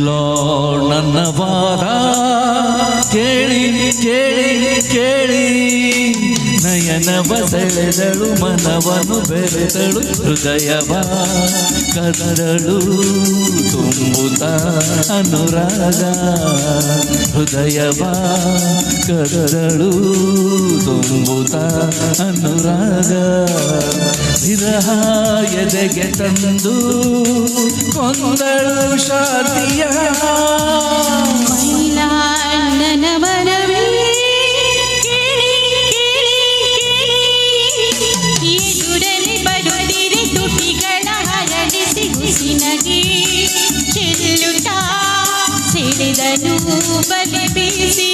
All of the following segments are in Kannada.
ಲಾರ್ಡ್ ನನ್ನ ವಾದ ಕೇಳಿ ಕೇಳಿ ಕೇಳಿ, ನಯನವ ಸೆಳೆದಳು ಮನವನ್ನು ಬೆರೆತಳು, ಹೃದಯವ ಕದರಳು ತುಂಬುತ್ತ ಅನುರಾಗ, ಹೃದಯವ ಕದರಳು ತುಂಬುತ್ತ ಅನುರಾಗ, ವಿರಹ ಎದೆಗೆ ತಂದು ಕೊಂದಳು ಶಾಂತಿಯ ನನ್ನ ಮನವೇ ಕೇಳಿ ಎದುರಲ್ಲಿ ಬರುತ್ತಿರೆ ತುಟಿಗಳ ಹರಡಿಸಿ ಹುಸಿನಗೆ ಚೆಲ್ಲುತ್ತ ಸೆಳೆದನು ಬಲೆ ಬೀಸಿ,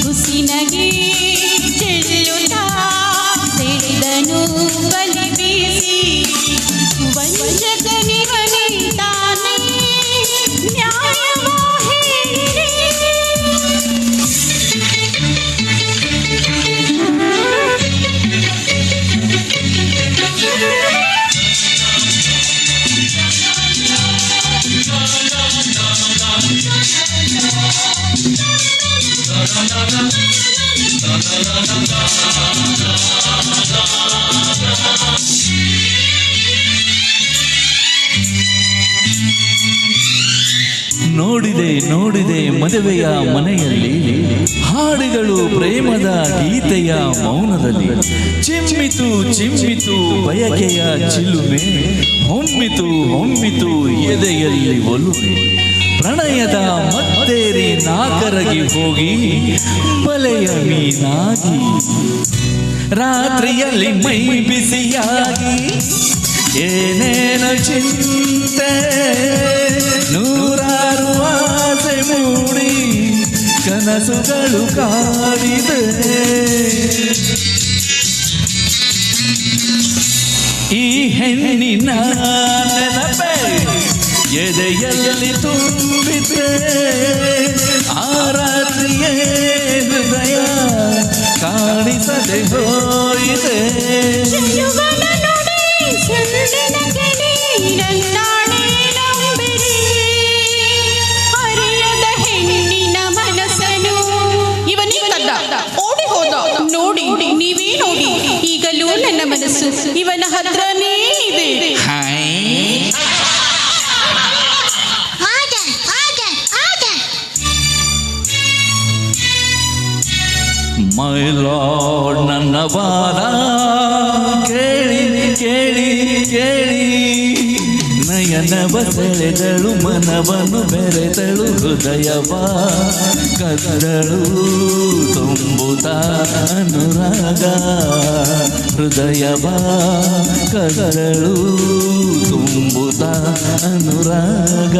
ಹುಸಿನಗೆ ಚೆಲ್ಲುತ್ತ ಸೆಳೆದನು ಬಲೆ ಬೀಸಿ, ವಂಚಕನಿವನೇ ತಾನೇ ನ್ಯಾಯವೋ ಹೇಳಿರಿ. ನೋಡಿದೆ ನೋಡಿದೆ ಮದುವೆಯ ಮನೆಯಲ್ಲಿ, ಹಾಡಿಗಳು ಪ್ರೇಮದ ಗೀತೆಯ ಮೌನದಲ್ಲಿ, ಚಿಮ್ಮಿತು ಚಿಮ್ಮಿತು ಬಯಕೆಯ ಚಿಲುಮೆ, ಹೊಮ್ಮಿತು ಹೊಮ್ಮಿತು ಎದೆಯಲ್ಲಿ ಒಲುಮೆ, ಪ್ರಣಯದ ಮತ್ತೇರಿ ನಾಕರಗಿ ಹೋಗಿ ಬಲೆಯ ಮೀನಾಗಿ, ರಾತ್ರಿಯಲ್ಲಿ ಮೈ ಬಿಸಿಯಾಗಿ ಏನೇನು ಚಿಂತೆ, ನೂರಾರು ಆಸೆ ಮೂಡಿ ಕನಸುಗಳು ಕಾಡಿದೆ, ಈ ಹೆಣ್ಣಿನ ನೆನಪೆ ಎದೆಯಲ್ಲಿ ತುಂಬಿದೆ, ಆ ರಾತ್ರಿಯೇ ಹೃದಯ ಕಾಣಿಸದೆ ಹೋಯಿದೆ. ಅರಿಯದ ಹೆಣ್ಣಿನ ಮನಸ್ಸನು ಇವನೇ ಕದ್ದ, ಓಡಿ ಹೋದ, ನೋಡಿ ನೀವೇ ನೋಡಿ, ಈಗಲೂ ನನ್ನ ಮನಸ್ಸು ಇವನ ಹತ್ರನೇ ಇದೆ. ಮೈ ಲಾರ್ಡ್ ನನ್ನ ವಾದ ಕೇಳಿ ಕೇಳಿ ಕೇಳಿ, ನಯನವ ಸೆಳೆದಳು ಮನವನ್ನು ಬೆರೆತಳು, ಹೃದಯವ ಕದರಳು ತುಂಬುತ್ತ ಅನುರಾಗ, ಹೃದಯವ ಕದರಳು ತುಂಬುತ್ತ ಅನುರಾಗ.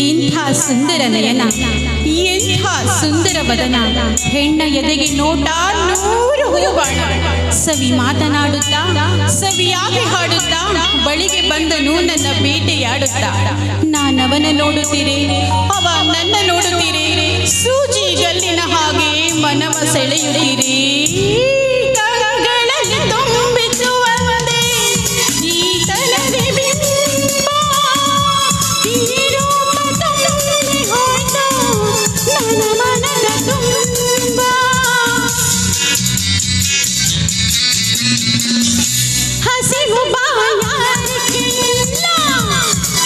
ಎಂಥ ಸುಂದರ ನಯನ, ಎಂಥ ಸುಂದರ ವದನ, ಹೆಣ್ಣ ಎದೆಗೆ ನೋಟ ನೂರು ಹೂಬಾಣ, ಸವಿ ಮಾತನಾಡುತ್ತಾ ಸವಿಯಾಗಿ ಹಾಡುತ್ತಾ ಬಳಿಗೆ ಬಂದನು ನನ್ನ ಬೇಟೆಯಾಡುತ್ತಾ, ನಾನವನ ನೋಡುತ್ತೀರೆ ಅವ ನನ್ನ ನೋಡುತ್ತೀರೆ, ಸೂಜಿ ಗಲ್ಲಿನ ಹಾಗೆ ಮನವ ಸೆಳೆಯುತ್ತೀರಿ, ಕರಗಳಲ್ಲಿ ತುಂಬಿಸುವಂತೆ ಈ ತನಗೆ ಬಿಂಬ, ಈ ರೂಪ ತುಂಬಿ ಹೋಯ್ತು ನನ್ನ ಮನದ ತುಂಬ, ಹಸಿವು ಬಾಯಾರಿಕೆಯಿಲ್ಲ,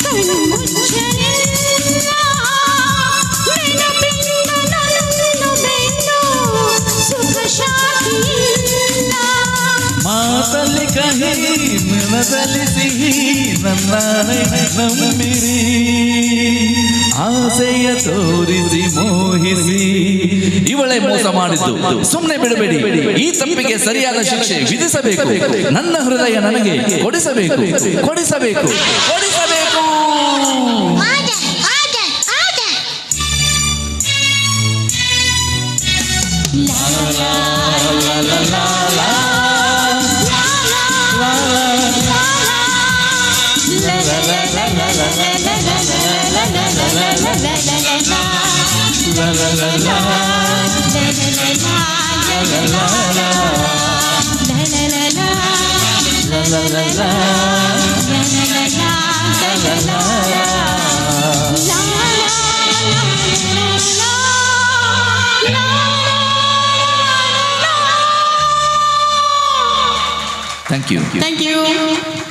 ಕಣ್ಣು ಮುಚ್ಚಲಿಲ್ಲ, ನೆನಪಿಂದ ನನ್ನನ್ನು ಬೆನ್ನು ಸುಖ ಶಾಂತಿಯಿಲ್ಲ, ಮಾತಲ್ಲಿ ಕಹಿ ಮನದಲ್ಲಿ ಸಿಹಿ ನನ್ನಾನೆ ನಂಬಿರಿ, ಆಸೆಯ ತೋರಿಸಿ ಮೋಹಿಸಿ. ಇವಳೇ ಮೋಸ ಮಾಡಿದ್ದು, ಸುಮ್ಮನೆ ಬಿಡಬೇಡಿ, ಈ ತಪ್ಪಿಗೆ ಸರಿಯಾದ ಶಿಕ್ಷೆ ವಿಧಿಸಬೇಕು, ನನ್ನ ಹೃದಯ ನನಗೆ ಕೊಡಿಸಬೇಕು ಕೊಡಿಸಬೇಕು ಕೊಡಿಸಬೇಕು. Thank you. Thank you.